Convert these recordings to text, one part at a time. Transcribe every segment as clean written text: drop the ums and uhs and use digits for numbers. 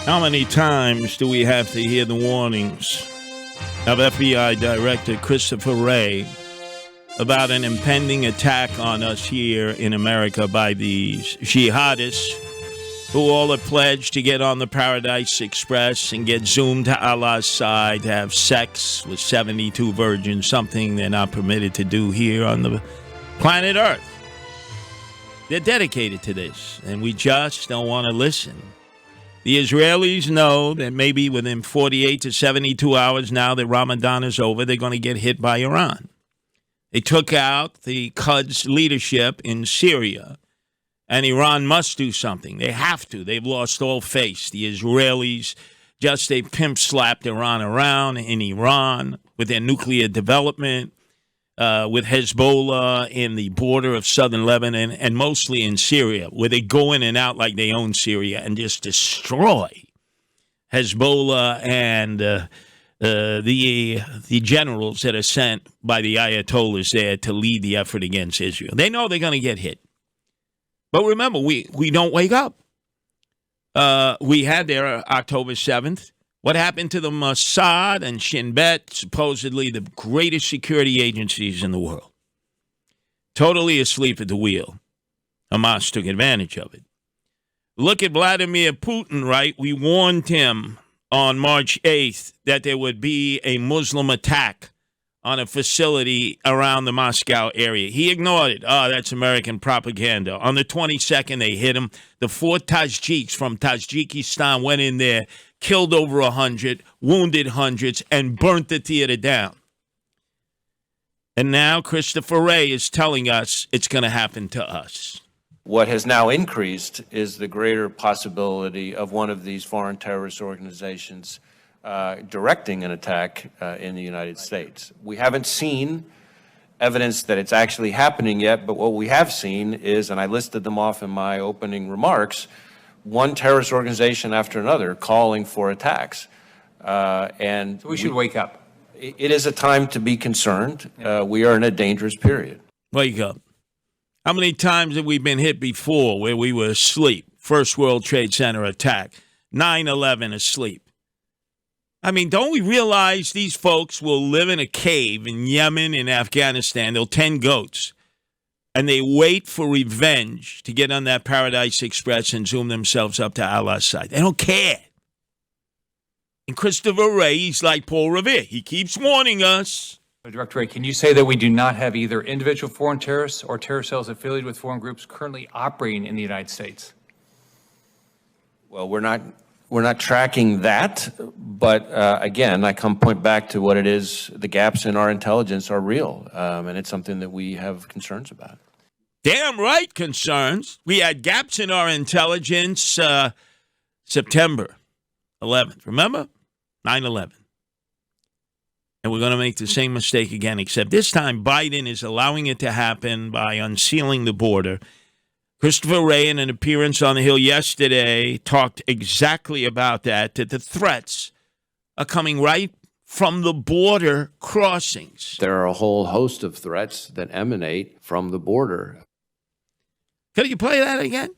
How many times do we have to hear the warnings of FBI Director Christopher Wray about an impending attack on us here in America by these jihadists who all are pledged to get on the Paradise Express and get zoomed to Allah's side to have sex with 72 virgins, something they're not permitted to do here on the planet Earth. They're dedicated to this, and we just don't want to listen. The Israelis know that maybe within 48 to 72 hours now that Ramadan is over, they're going to get hit by Iran. They took out the Quds leadership in Syria, and Iran must do something. They have to. They've lost all face. The Israelis they pimp-slapped Iran around in Iran with their nuclear development, with Hezbollah in the border of southern Lebanon, and mostly in Syria, where they go in and out like they own Syria and just destroy Hezbollah and the generals that are sent by the Ayatollahs there to lead the effort against Israel. They know they're going to get hit. But remember, we don't wake up. We had there October 7th. What happened to the Mossad and Shin Bet, supposedly the greatest security agencies in the world? Totally asleep at the wheel. Hamas took advantage of it. Look at Vladimir Putin, right? We warned him on March 8th that there would be a Muslim attack on a facility around the Moscow area. He ignored it. Oh, that's American propaganda. On the 22nd, they hit him. The 4 Tajiks from Tajikistan went in there, killed over 100, wounded hundreds, and burnt the theater down. And now Christopher Wray is telling us it's going to happen to us. What has now increased is the greater possibility of one of these foreign terrorist organizations directing an attack in the United States. We haven't seen evidence that it's actually happening yet, but what we have seen is, and I listed them off in my opening remarks, one terrorist organization after another calling for attacks. So we should wake up. It is a time to be concerned. We are in a dangerous period. Wake up. How many times have we been hit before where we were asleep? First World Trade Center attack, 9/11 asleep. I mean, don't we realize these folks will live in a cave in Yemen and Afghanistan? They'll tend goats. And they wait for revenge to get on that Paradise Express and zoom themselves up to Allah's side. They don't care. And Christopher Wray, he's like Paul Revere. He keeps warning us. Director Wray, can you say that we do not have either individual foreign terrorists or terror cells affiliated with foreign groups currently operating in the United States? Well, we're not tracking that, but again, I point back to what it is. The gaps in our intelligence are real, and it's something that we have concerns about. Damn right, concerns. We had gaps in our intelligence September 11th. Remember? 9/11. And we're going to make the same mistake again, except this time Biden is allowing it to happen by unsealing the border. Christopher Wray, in an appearance on the Hill yesterday, talked exactly about that the threats are coming right from the border crossings. There are a whole host of threats that emanate from the border. Can you play that again?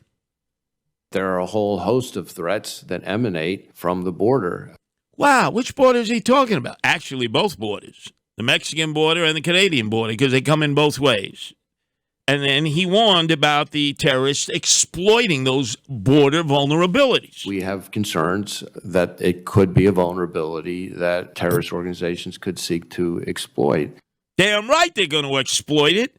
There are a whole host of threats that emanate from the border. Wow, which border is he talking about? Actually, both borders, the Mexican border and the Canadian border, because they come in both ways. And then he warned about the terrorists exploiting those border vulnerabilities. We have concerns that it could be a vulnerability that terrorist organizations could seek to exploit. Damn right they're going to exploit it.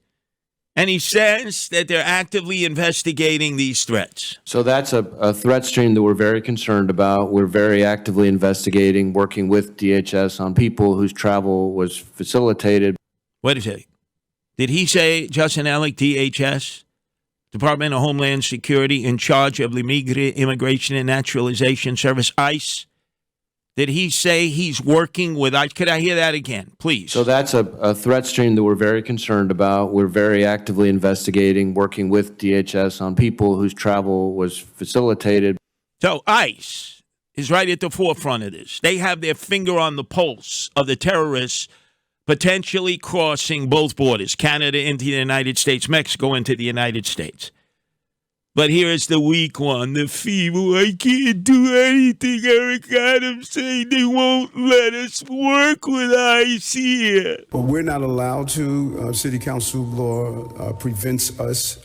And he says that they're actively investigating these threats. So that's a threat stream that we're very concerned about. We're very actively investigating, working with DHS on people whose travel was facilitated. Wait a second. Did he say, Justin Alec, DHS, Department of Homeland Security, in charge of the Immigration and Naturalization Service, ICE? Did he say he's working with ICE? Could I hear that again, please? So that's a threat stream that we're very concerned about. We're very actively investigating, working with DHS on people whose travel was facilitated. So ICE is right at the forefront of this. They have their finger on the pulse of the terrorists potentially crossing both borders, Canada into the United States, Mexico into the United States. But here's the weak one, the feeble. I can't do anything. Eric Adams saying they won't let us work with ICE here. But we're not allowed to. City council law prevents us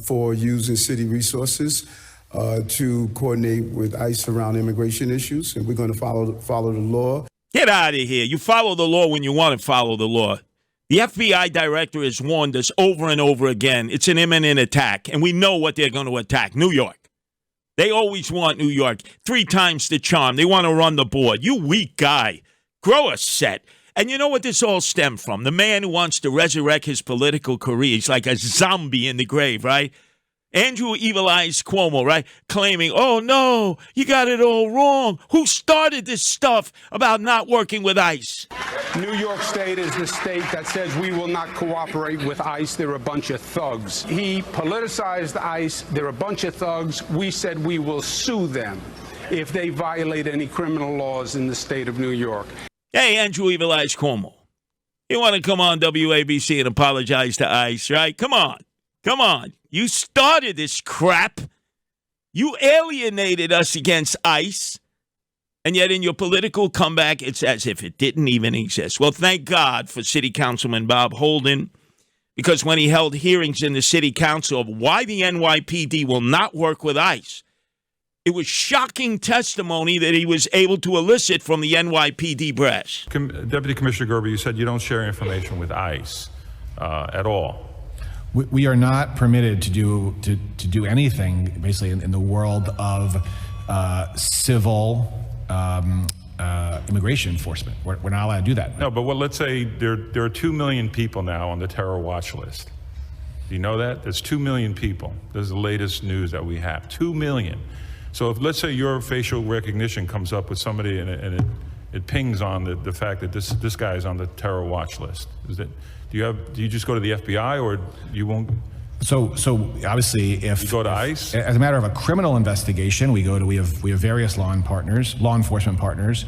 for using city resources to coordinate with ICE around immigration issues, and we're going to follow the law. Get out of here. You follow the law when you want to follow the law. The FBI director has warned us over and over again. It's an imminent attack, and we know what they're going to attack. New York. They always want New York. 3 times the charm. They want to run the board. You weak guy. Grow a set. And you know what this all stemmed from? The man who wants to resurrect his political career. He's like a zombie in the grave, right? Andrew Evil Eyes Cuomo, right? Claiming, oh, no, you got it all wrong. Who started this stuff about not working with ICE? New York State is the state that says we will not cooperate with ICE. They're a bunch of thugs. He politicized ICE. They're a bunch of thugs. We said we will sue them if they violate any criminal laws in the state of New York. Hey, Andrew Evil Eyes Cuomo, you want to come on WABC and apologize to ICE, right? Come on. Come on. You started this crap. You alienated us against ICE. And yet in your political comeback, it's as if it didn't even exist. Well, thank God for City Councilman Bob Holden, because when he held hearings in the City Council of why the NYPD will not work with ICE, it was shocking testimony that he was able to elicit from the NYPD brass. Deputy Commissioner Gerber, you said you don't share information with ICE at all. We are not permitted to do anything, basically, in the world of civil immigration enforcement. We're not allowed to do that. No, but let's say there are 2 million people now on the terror watch list. Do you know that? There's 2 million people. This is the latest news that we have. 2 million. So if, let's say, your facial recognition comes up with somebody and it pings on the fact that this guy is on the terror watch list. Do you just go to the FBI, or you won't? So obviously, if you go to ICE, as a matter of a criminal investigation, we have various law enforcement partners,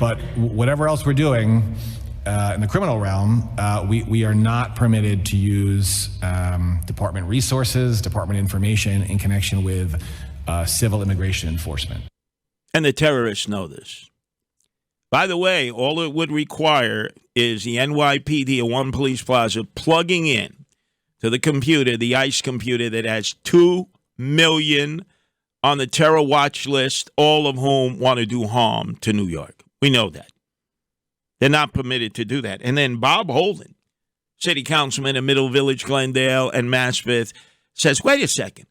but whatever else we're doing in the criminal realm, we are not permitted to use department resources, department information in connection with civil immigration enforcement. And the terrorists know this. By the way, all it would require is the NYPD at One Police Plaza plugging in to the computer, the ICE computer that has 2 million on the terror watch list, all of whom want to do harm to New York. We know that. They're not permitted to do that. And then Bob Holden, city councilman in Middle Village, Glendale, and Maspeth, says, wait a second.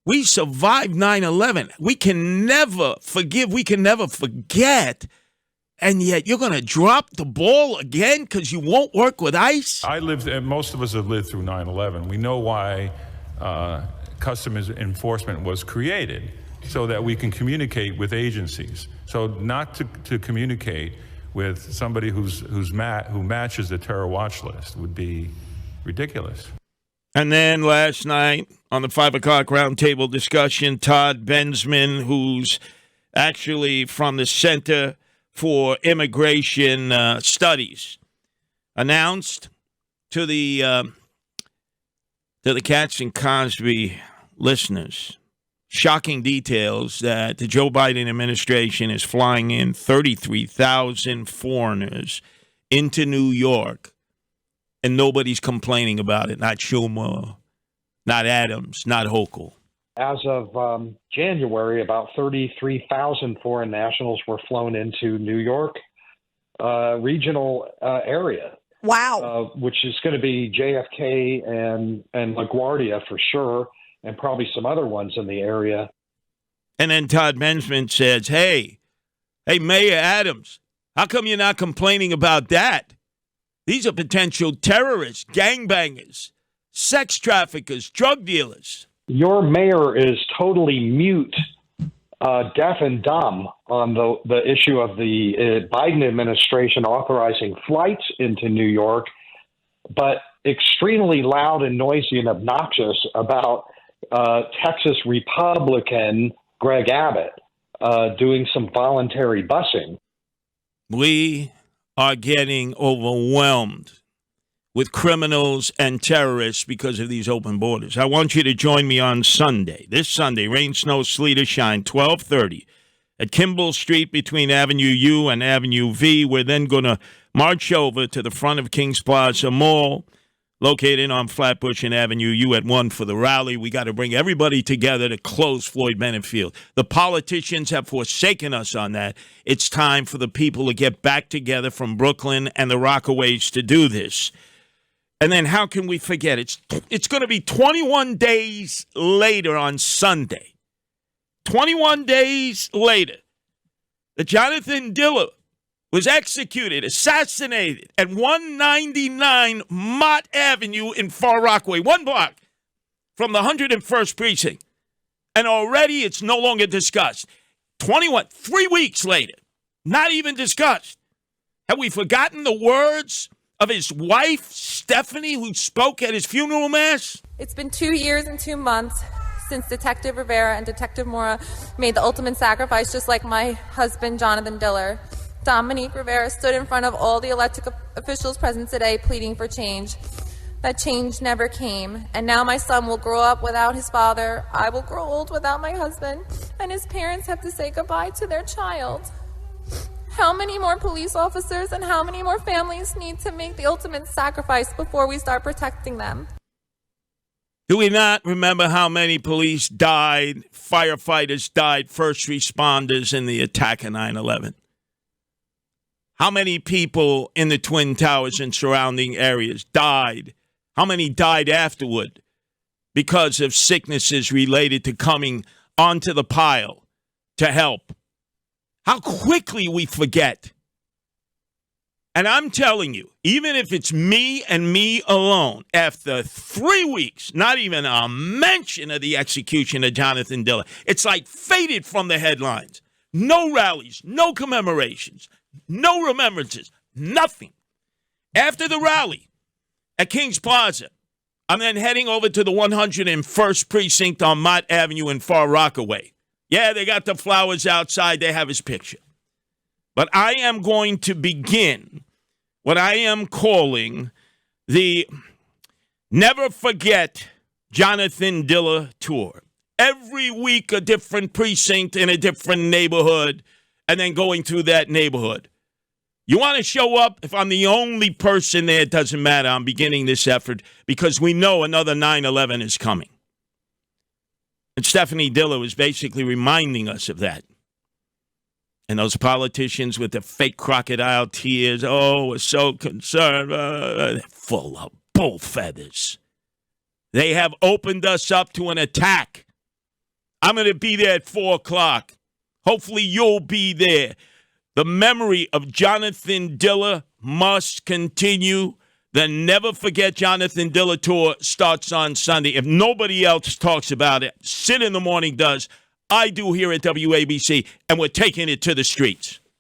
We survived 9/11. We can never forgive. We can never forget. And yet you're going to drop the ball again because you won't work with ICE? Most of us have lived through 9/11. We know why customs enforcement was created, so that we can communicate with agencies. So not to communicate with somebody who matches the terror watch list would be ridiculous. And then last night on the 5 o'clock roundtable discussion, Todd Bensman, who's actually from the Center for Immigration Studies, announced to the Katz and Cosby listeners shocking details that the Joe Biden administration is flying in 33,000 foreigners into New York, and nobody's complaining about it. Not Schumer, not Adams, not Hochul. As of January, about 33,000 foreign nationals were flown into New York regional area. Wow. Which is going to be JFK and LaGuardia for sure, and probably some other ones in the area. And then Todd Bensman says, hey, Mayor Adams, how come you're not complaining about that? These are potential terrorists, gangbangers, sex traffickers, drug dealers. Your mayor is totally mute, deaf and dumb on the issue of the Biden administration authorizing flights into New York, but extremely loud and noisy and obnoxious about Texas Republican Greg Abbott doing some voluntary busing. We are getting overwhelmed with criminals and terrorists because of these open borders. I want you to join me on Sunday, this Sunday, rain, snow, sleet, or shine, 12:30 at Kimball Street between Avenue U and Avenue V. We're then going to march over to the front of Kings Plaza Mall, located on Flatbush and Avenue U at 1 for the rally. We got to bring everybody together to close Floyd Bennett Field. The politicians have forsaken us on that. It's time for the people to get back together from Brooklyn and the Rockaways to do this. And then how can we forget? It's going to be 21 days later on Sunday. 21 days later, that Jonathan Diller was executed, assassinated at 199 Mott Avenue in Far Rockaway, 1 block from the 101st Precinct. And already it's no longer discussed. 3 weeks later, not even discussed. Have we forgotten the words of his wife, Stephanie, who spoke at his funeral mass? It's been 2 years and 2 months since Detective Rivera and Detective Mora made the ultimate sacrifice, just like my husband, Jonathan Diller. Dominique Rivera stood in front of all the elected officials present today pleading for change. That change never came, and now my son will grow up without his father. I will grow old without my husband, and his parents have to say goodbye to their child. How many more police officers and how many more families need to make the ultimate sacrifice before we start protecting them? Do we not remember how many police died, firefighters died, first responders in the attack of 9/11? How many people in the Twin Towers and surrounding areas died? How many died afterward because of sicknesses related to coming onto the pile to help? How quickly we forget. And I'm telling you, even if it's me and me alone, after 3 weeks, not even a mention of the execution of Jonathan Diller, it's like faded from the headlines. No rallies, no commemorations, no remembrances, nothing. After the rally at Kings Plaza, I'm then heading over to the 101st Precinct on Mott Avenue in Far Rockaway. Yeah, they got the flowers outside. They have his picture. But I am going to begin what I am calling the Never Forget Jonathan Diller Tour. Every week a different precinct in a different neighborhood, and then going through that neighborhood. You want to show up? If I'm the only person there, it doesn't matter. I'm beginning this effort because we know another 9/11 is coming. And Stephanie Diller was basically reminding us of that. And those politicians with the fake crocodile tears, oh, we're so concerned, they're full of bull feathers. They have opened us up to an attack. I'm going to be there at 4 o'clock. Hopefully you'll be there. The memory of Jonathan Diller must continue. The Never Forget Jonathan Diller Tour starts on Sunday. If nobody else talks about it, Sid in the Morning does. I do here at WABC, and we're taking it to the streets.